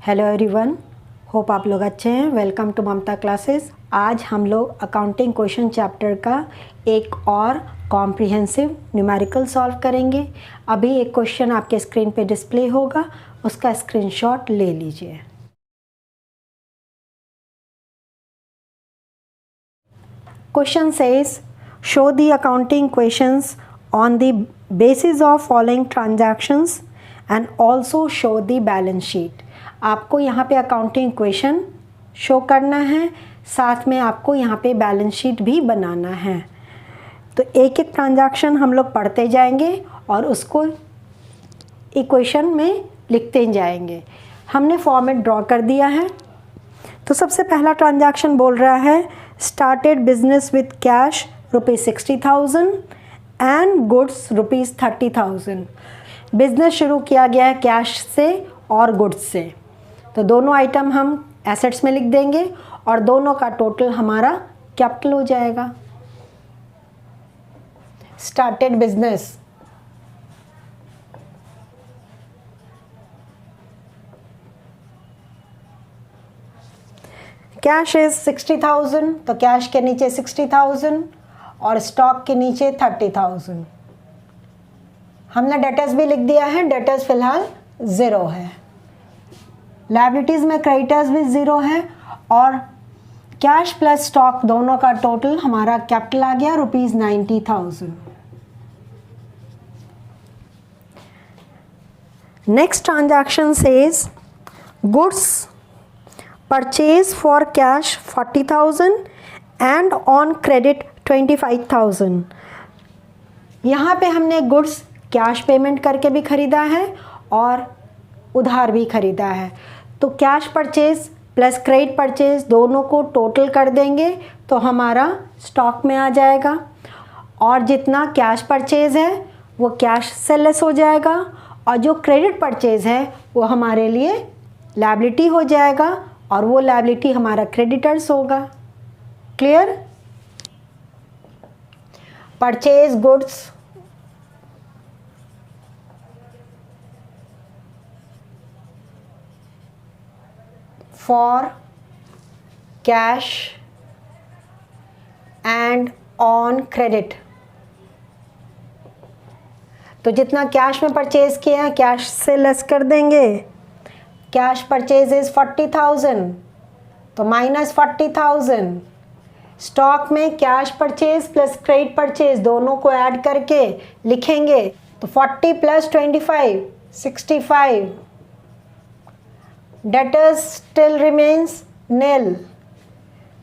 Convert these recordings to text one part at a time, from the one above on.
Hello everyone, hope आप लोग अच्छे हैं। Welcome to Mamta classes. आज हम लोग अकाउंटिंग क्वेश्चन चैप्टर का एक और कॉम्प्रिहेंसिव न्यूमेरिकल सॉल्व करेंगे। अभी एक क्वेश्चन आपके स्क्रीन पे डिस्प्ले होगा, उसका स्क्रीनशॉट ले लीजिए। Question says show the accounting questions on the basis of following transactions and also show the balance sheet. आपको यहाँ पे अकाउंटिंग इक्वेशन शो करना है, साथ में आपको यहाँ पे बैलेंस शीट भी बनाना है। तो एक एक ट्रांजैक्शन हम लोग पढ़ते जाएंगे और उसको इक्वेशन में लिखते जाएंगे। हमने फॉर्मेट ड्रॉ कर दिया है। तो सबसे पहला ट्रांजैक्शन बोल रहा है started business with cash ₹60,000 and goods ₹30,000। Business शुरू किया गया है कैश से और गुड्स से। तो दोनों आइटम हम एसेट्स में लिख देंगे और दोनों का टोटल हमारा कैपिटल हो जाएगा। स्टार्टेड बिजनेस कैश इज 60,000, तो कैश के नीचे 60,000 और स्टॉक के नीचे 30,000। हमने डेटर्स भी लिख दिया है, डेटर्स फिलहाल 0 है। लायबिलिटीज़ में क्रेडिटर्स भी 0 है और कैश प्लस स्टॉक दोनों का टोटल हमारा कैपिटल आ गया ₹90,000। Next transaction says goods purchase for cash 40,000 and on credit 25,000। यहाँ पे हमने गुड्स कैश पेमेंट करके भी ख़रीदा है और उधार भी ख़रीदा है। तो cash purchase plus credit purchase दोनों को टोटल कर देंगे तो हमारा स्टॉक में आ जाएगा और जितना कैश परचेज है वो कैश से लेस हो जाएगा और जो क्रेडिट परचेज है वो हमारे लिए लायबिलिटी हो जाएगा और वो लायबिलिटी हमारा क्रेडिटर्स होगा। Clear? Purchase goods for cash and on credit. तो जितना कैश में परचेज किया है कैश से लेस कर देंगे। कैश परचेज इज 40,000 तो माइनस 40,000। स्टॉक में cash purchase plus credit purchase दोनों को ऐड करके लिखेंगे तो 40 plus 25 65। Debtors still remains nil।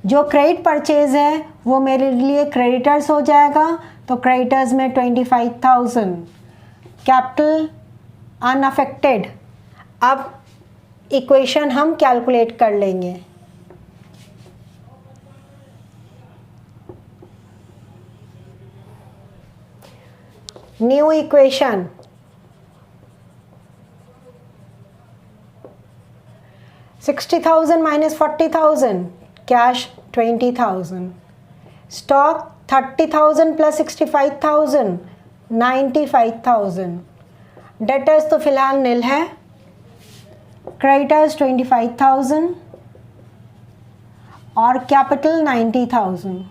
जो क्रेडिट परचेज है वो मेरे लिए क्रेडिटर्स हो जाएगा तो क्रेडिटर्स में 25,000। Capital unaffected. अब इक्वेशन हम कैलकुलेट कर लेंगे। New equation $60,000 minus $40,000, cash $20,000, stock $30,000 plus $65,000, $95,000। Debtors तो फिलहाल नील है। क्रेडिटर्स 25,000 और capital 90,000।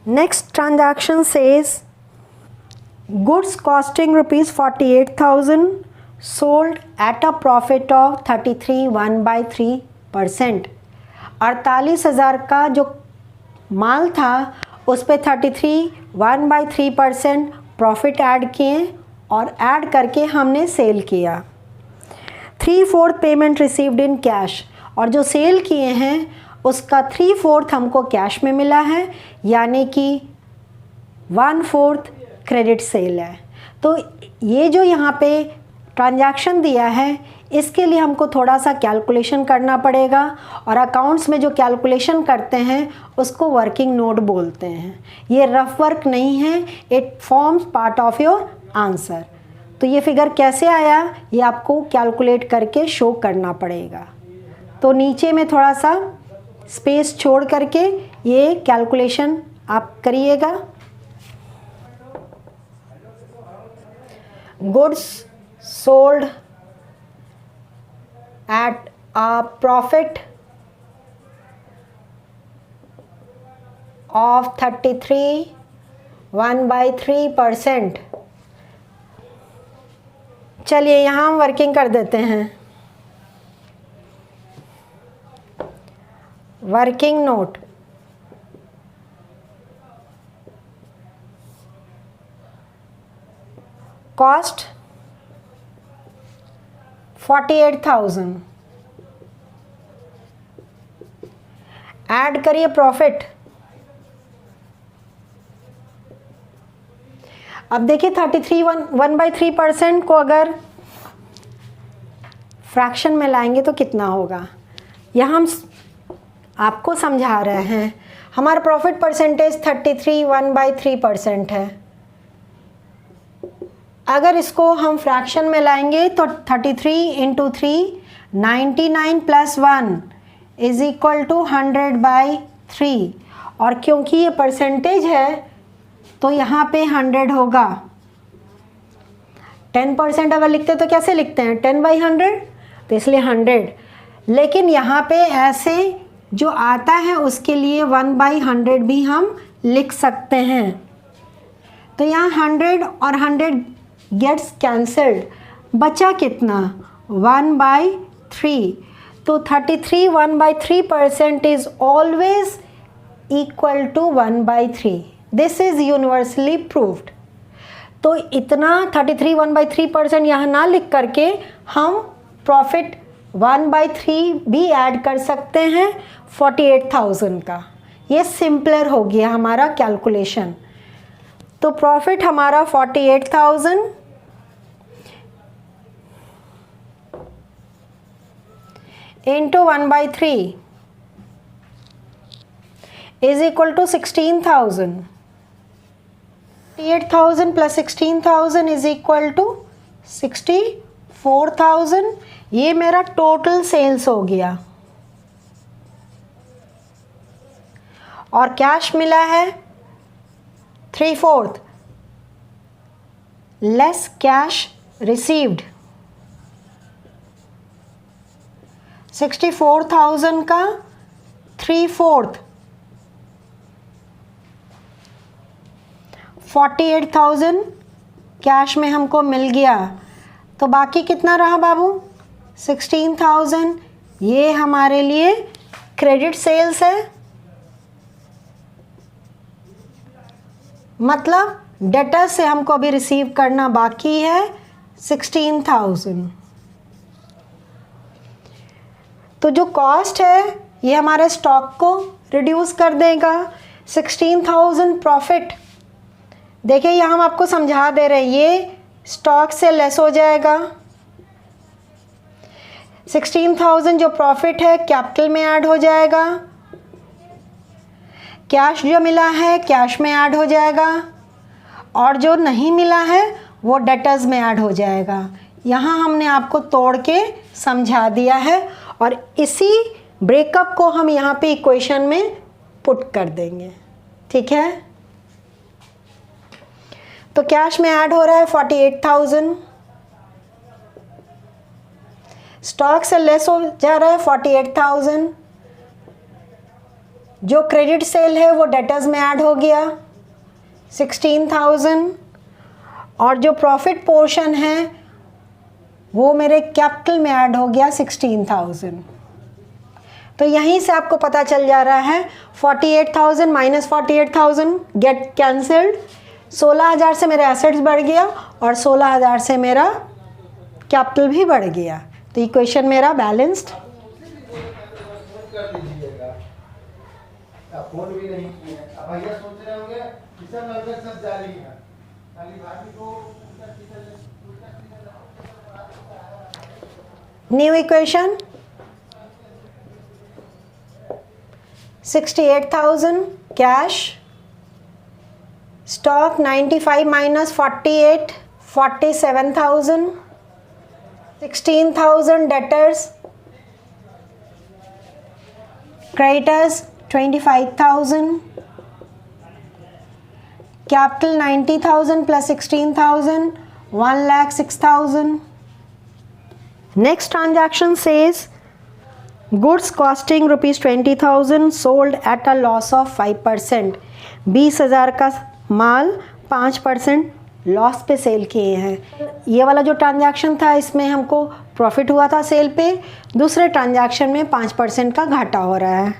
Next transaction says goods costing ₹48,000 sold at a profit of 33.1/3%। 48,000 का जो माल था उस पर 33.1/3% प्रॉफिट ऐड किए और ऐड करके हमने सेल किया। 3/4 पेमेंट रिसीव्ड इन कैश, और जो सेल किए हैं उसका 3/4 हमको कैश में मिला है, यानी कि 1/4 क्रेडिट सेल है। तो ये जो यहाँ पे ट्रांजैक्शन दिया है इसके लिए हमको थोड़ा सा कैलकुलेशन करना पड़ेगा और अकाउंट्स में जो कैलकुलेशन करते हैं उसको वर्किंग नोट बोलते हैं। ये रफ वर्क नहीं है, it forms part of your answer. तो ये फिगर कैसे आया ये आपको कैलकुलेट करके शो करना पड़ेगा। तो नीचे में थोड़ा सा स्पेस छोड़ करके ये कैलकुलेशन आप करिएगा। Goods sold at a profit of 33 1/3%। चलिए यहाँ हम वर्किंग कर देते हैं। वर्किंग नोट, कॉस्ट 48,000, ऐड करिए प्रॉफिट। अब देखिए 33 1/3% को अगर फ्रैक्शन में लाएंगे तो कितना होगा। यहाँ हम आपको समझा रहे हैं, हमारा प्रॉफिट परसेंटेज 33 1/3% है। अगर इसको हम फ्रैक्शन में लाएंगे तो 33 × 3 99 + 1 = 100/3, और क्योंकि ये परसेंटेज है तो यहाँ पे 100 होगा। 10% अगर लिखते तो कैसे लिखते हैं, 10/100, तो इसलिए 100। लेकिन यहाँ पे ऐसे जो आता है उसके लिए 1/100 भी हम लिख सकते हैं। तो यहाँ 100 और 100 गेट्स कैंसल्ड, बचा कितना, 1/3। तो 33 1/3% is always equal to 1/3। This is universally proved. तो इतना 33 1/3% यहाँ ना लिख करके हम प्रॉफिट 1/3 भी ऐड कर सकते हैं 48,000 का। ये सिंपलर हो गया हमारा कैलकुलेशन। तो प्रॉफिट हमारा 48,000 into 1/3 is equal to 16,000। 48,000 + 16,000 is equal to 64,000। ये मेरा टोटल सेल्स हो गया। और कैश मिला है 3/4 लेस कैश रिसीव्ड। 64,000 का 3/4 48,000 कैश में हमको मिल गया। तो बाकी कितना रहा बाबू, 16,000। ये हमारे लिए क्रेडिट सेल्स है, मतलब डेटर से हमको अभी रिसीव करना बाकी है 16,000। तो जो कॉस्ट है ये हमारे स्टॉक को रिड्यूस कर देगा। 16,000 प्रॉफिट, देखिए यहाँ हम आपको समझा दे रहे हैं, ये स्टॉक से लेस हो जाएगा। 16,000 जो प्रॉफिट है कैपिटल में ऐड हो जाएगा। कैश जो मिला है कैश में ऐड हो जाएगा, और जो नहीं मिला है वो डेटर्स में ऐड हो जाएगा। यहाँ हमने आपको तोड़ के समझा दिया है, और इसी ब्रेकअप को हम यहाँ पे इक्वेशन में पुट कर देंगे। ठीक है, तो कैश में ऐड हो रहा है 48,000, स्टॉक से लेस हो जा रहा है 48,000, जो क्रेडिट सेल है वो डेटर्स में ऐड हो गया 16,000, और जो प्रॉफिट पोर्शन है वो मेरे कैपिटल में ऐड हो गया 16,000। तो यहीं से आपको पता चल जा रहा है 48,000 माइनस 48,000 गेट कैंसल्ड। 16,000 से मेरे एसेट्स बढ़ गया और 16,000 से मेरा कैपिटल भी बढ़ गया। तो इक्वेशन मेरा balanced. New equation 68,000 cash, stock 95 minus 48 47,000, 16,000 debtors, creditors 25,000, capital 90,000 plus 16,000 1,06,000, next transaction says goods costing ₹20,000 sold at a loss of 5%। 20,000 का माल 5% लॉस पे सेल किए हैं। ये वाला जो ट्रांजैक्शन था इसमें हमको प्रॉफिट हुआ था सेल पे, दूसरे ट्रांजैक्शन में 5% का घाटा हो रहा है।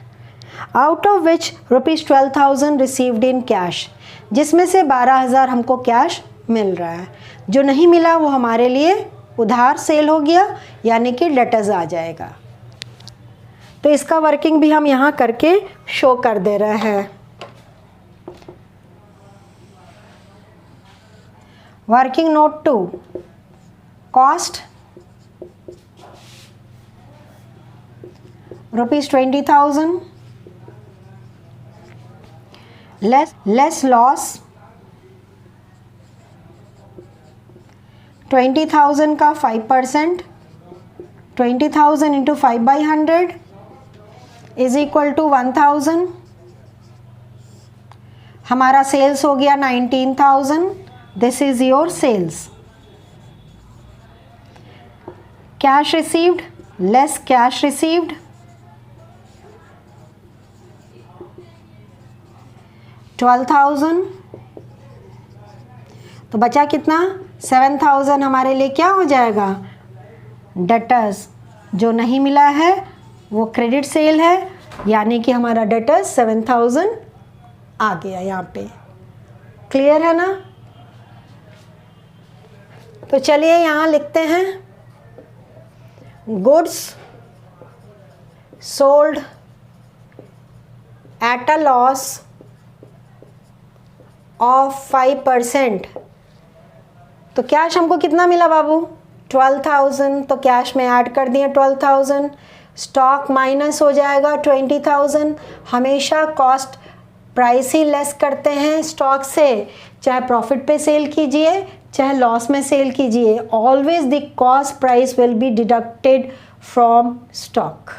Out of which ₹12,000 received in cash, जिसमें से 12,000 हमको कैश मिल रहा है। जो नहीं मिला वो हमारे लिए उधार सेल हो गया, यानी कि डेटर्स आ जाएगा। तो इसका वर्किंग भी हम यहाँ करके शो कर दे रहे हैं। Working note 2, cost ₹20,000 less loss 20,000 का 5%, 20,000 इंटू 5/100 इज इक्वल टू 1,000। हमारा सेल्स हो गया 19,000। This is your sales. Cash received less cash received, $12,000। तो बचा कितना? 7,000 हमारे लिए क्या हो जाएगा? डेटर्स। जो नहीं मिला है वो क्रेडिट सेल है, यानी कि हमारा डेटर्स 7,000 आ गया यहाँ पे। क्लियर है ना? तो चलिए यहाँ लिखते हैं goods sold at a loss of 5%। तो कैश हमको कितना मिला बाबू? 12,000। तो कैश में ऐड कर दिए 12,000। स्टॉक माइनस हो जाएगा 20,000। हमेशा कॉस्ट प्राइस ही लेस करते हैं स्टॉक से, चाहे प्रॉफिट पे सेल कीजिए चाहे लॉस में सेल कीजिए। Always the cost price will be deducted from stock.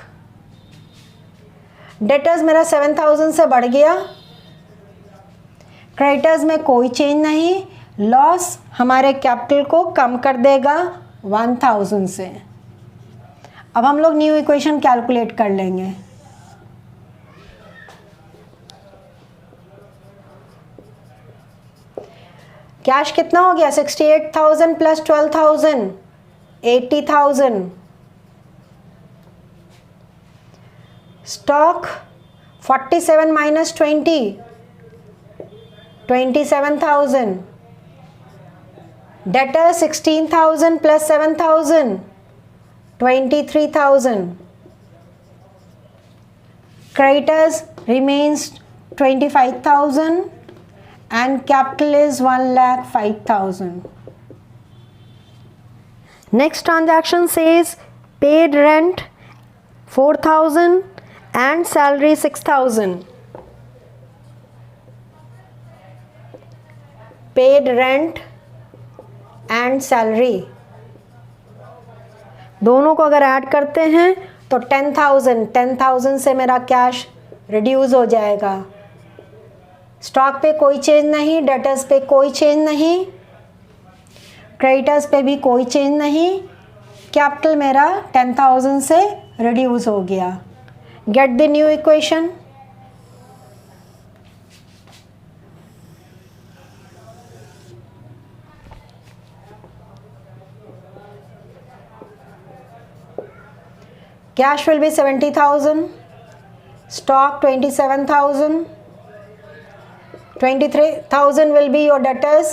Debtors मेरा 7,000 से बढ़ गया, क्रेडिटर्स में कोई चेंज नहीं। लॉस हमारे कैपिटल को कम कर देगा 1,000 से। अब हम लोग न्यू इक्वेशन कैलकुलेट कर लेंगे। कैश कितना हो गया? 68,000 plus 12,000 80,000। Stock 47 minus 20 27,000। Debtor 16,000 plus 7,000 23,000। Creditors remains 25,000 and capital is 1,05,000. Next transaction says paid rent 4,000 and salary 6,000. Paid rent and salary दोनों को अगर ऐड करते हैं तो 10,000 से मेरा कैश रिड्यूस हो जाएगा। स्टॉक पे कोई चेंज नहीं, डेटर्स पे कोई चेंज नहीं, क्रेडिटर्स पे भी कोई चेंज नहीं। कैपिटल मेरा 10,000 से रिड्यूस हो गया। Get the new equation. Cash will be 70,000, stock 27,000, 23,000 will be your debtors,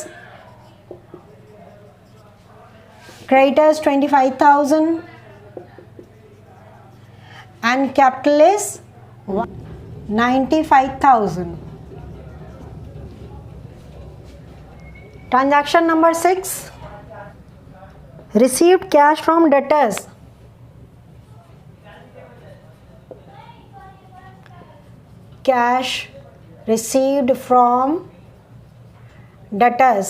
creditors 25,000 and capital is 95,000. Transaction number 6, received cash from debtors. Cash received from debtors.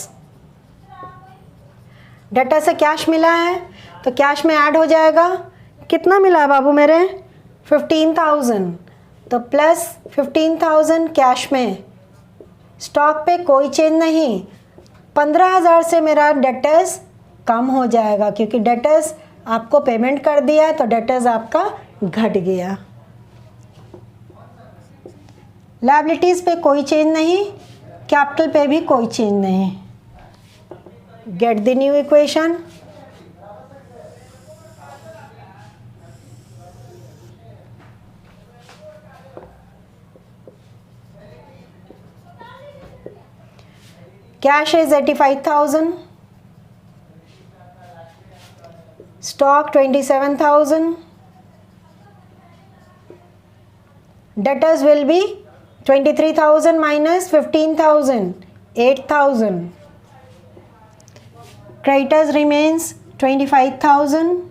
Debtor से cash मिला है तो cash में add हो जाएगा। कितना मिला है बाबू मेरे? 15,000। तो प्लस 15,000 कैश में। स्टॉक पे कोई चेंज नहीं। 15,000 से मेरा डेटर्स कम हो जाएगा क्योंकि डेटर्स आपको पेमेंट कर दिया है तो डेटर्स आपका घट गया। लायबिलिटीज़ पे कोई चेंज नहीं, कैपिटल पे भी कोई चेंज नहीं। Get the new equation. Cash is 85,000, stock 27,000, debtors will be 23,000 minus 15,000, 8,000. Creditors remains 25,000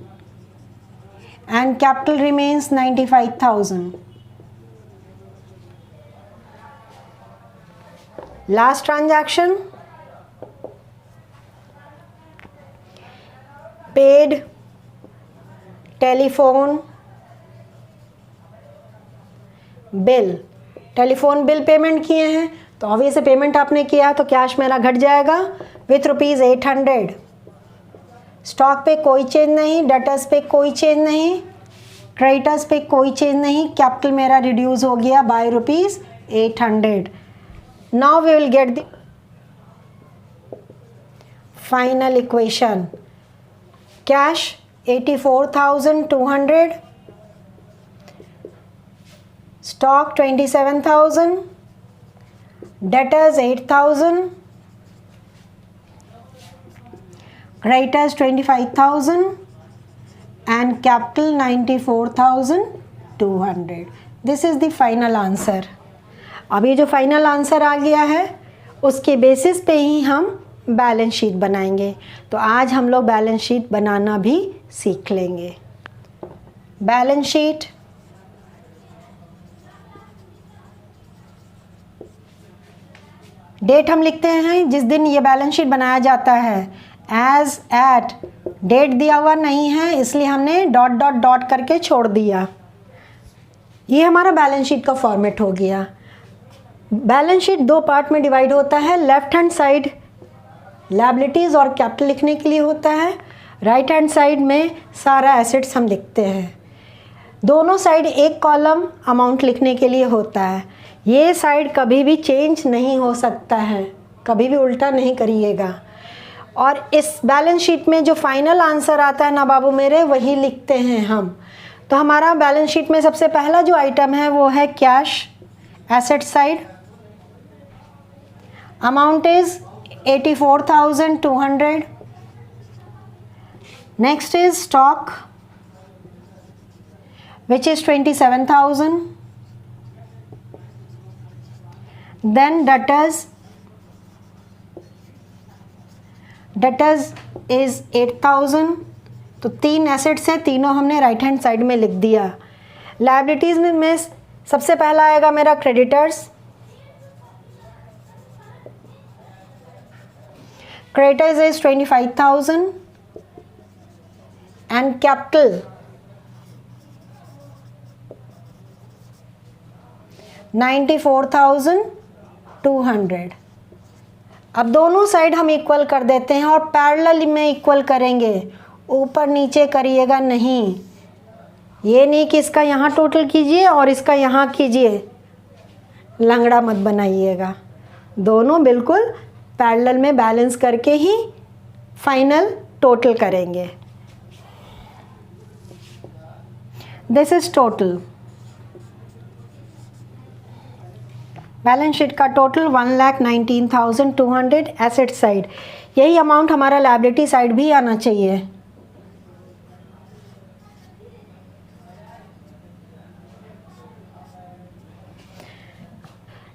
and capital remains 95,000. Last transaction, paid telephone bill, telephone bill payment किए हैं तो ऑब्वियस पेमेंट आपने किया तो कैश मेरा घट जाएगा विथ ₹800। स्टॉक पे कोई चेंज नहीं, डेटर्स पे कोई चेंज नहीं, क्रेडिटर्स पे कोई चेंज नहीं, कैपिटल मेरा रिड्यूस हो गया by ₹800। Now we will get the final equation. Cash 84,200, stock 27,000, debtors 8,000, creditors 25,000 and capital 94,200. This is the final answer. अब ये जो फाइनल आंसर आ गया है उसके बेसिस पे ही हम बैलेंस शीट बनाएंगे। तो आज हम लोग बैलेंस शीट बनाना भी सीख लेंगे। बैलेंस शीट, डेट हम लिखते हैं जिस दिन ये बैलेंस शीट बनाया जाता है। एज एट, डेट दिया हुआ नहीं है इसलिए हमने डॉट डॉट डॉट करके छोड़ दिया। ये हमारा बैलेंस शीट का फॉर्मेट हो गया। बैलेंस शीट दो पार्ट में डिवाइड होता है। लेफ्ट हैंड साइड लायबिलिटीज़ और कैपिटल लिखने के लिए होता है, राइट हैंड साइड में सारा एसेट्स हम लिखते हैं। दोनों साइड एक कॉलम अमाउंट लिखने के लिए होता है। ये साइड कभी भी चेंज नहीं हो सकता है, कभी भी उल्टा नहीं करिएगा। और इस बैलेंस शीट में जो फाइनल आंसर आता है ना बाबू मेरे, वही लिखते हैं हम। तो हमारा बैलेंस शीट में सबसे पहला जो आइटम है वो है cash, asset side. Amount is 84,200. Next is stock, which is 27,000. Then debtors is 8,000. तो तीन एसेट्स हैं, तीनों हमने राइट हैंड साइड में लिख दिया। लायबिलिटीज में सबसे पहला आएगा मेरा creditors. Creditors is 25,000 and capital 94,200। अब दोनों साइड हम इक्वल कर देते हैं और पैरेलल में इक्वल करेंगे, ऊपर नीचे करिएगा नहीं। ये नहीं कि इसका यहाँ टोटल कीजिए और इसका यहाँ कीजिए, लंगड़ा मत बनाइएगा। दोनों बिल्कुल पैरेलल में बैलेंस करके ही फाइनल टोटल करेंगे। This is total. Balance sheet का टोटल 1,19,200 एसेट साइड। यही अमाउंट हमारा लायबिलिटी साइड भी आना चाहिए।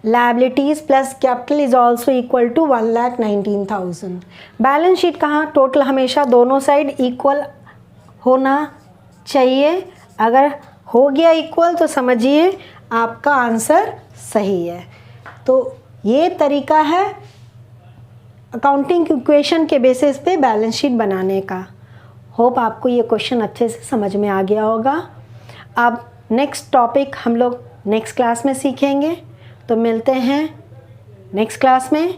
Liabilities plus capital is also equal to 1,19,000। Balance sheet कहाँ, टोटल हमेशा दोनों साइड इक्वल होना चाहिए। अगर हो गया इक्वल तो समझिए आपका आंसर सही है। तो ये तरीका है अकाउंटिंग इक्वेशन के बेसिस पे बैलेंस शीट बनाने का। होप आपको ये क्वेश्चन अच्छे से समझ में आ गया होगा। अब नेक्स्ट टॉपिक हम लोग नेक्स्ट क्लास में सीखेंगे। तो मिलते हैं नेक्स्ट क्लास में,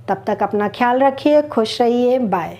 तब तक अपना ख्याल रखिए, खुश रहिए, बाय।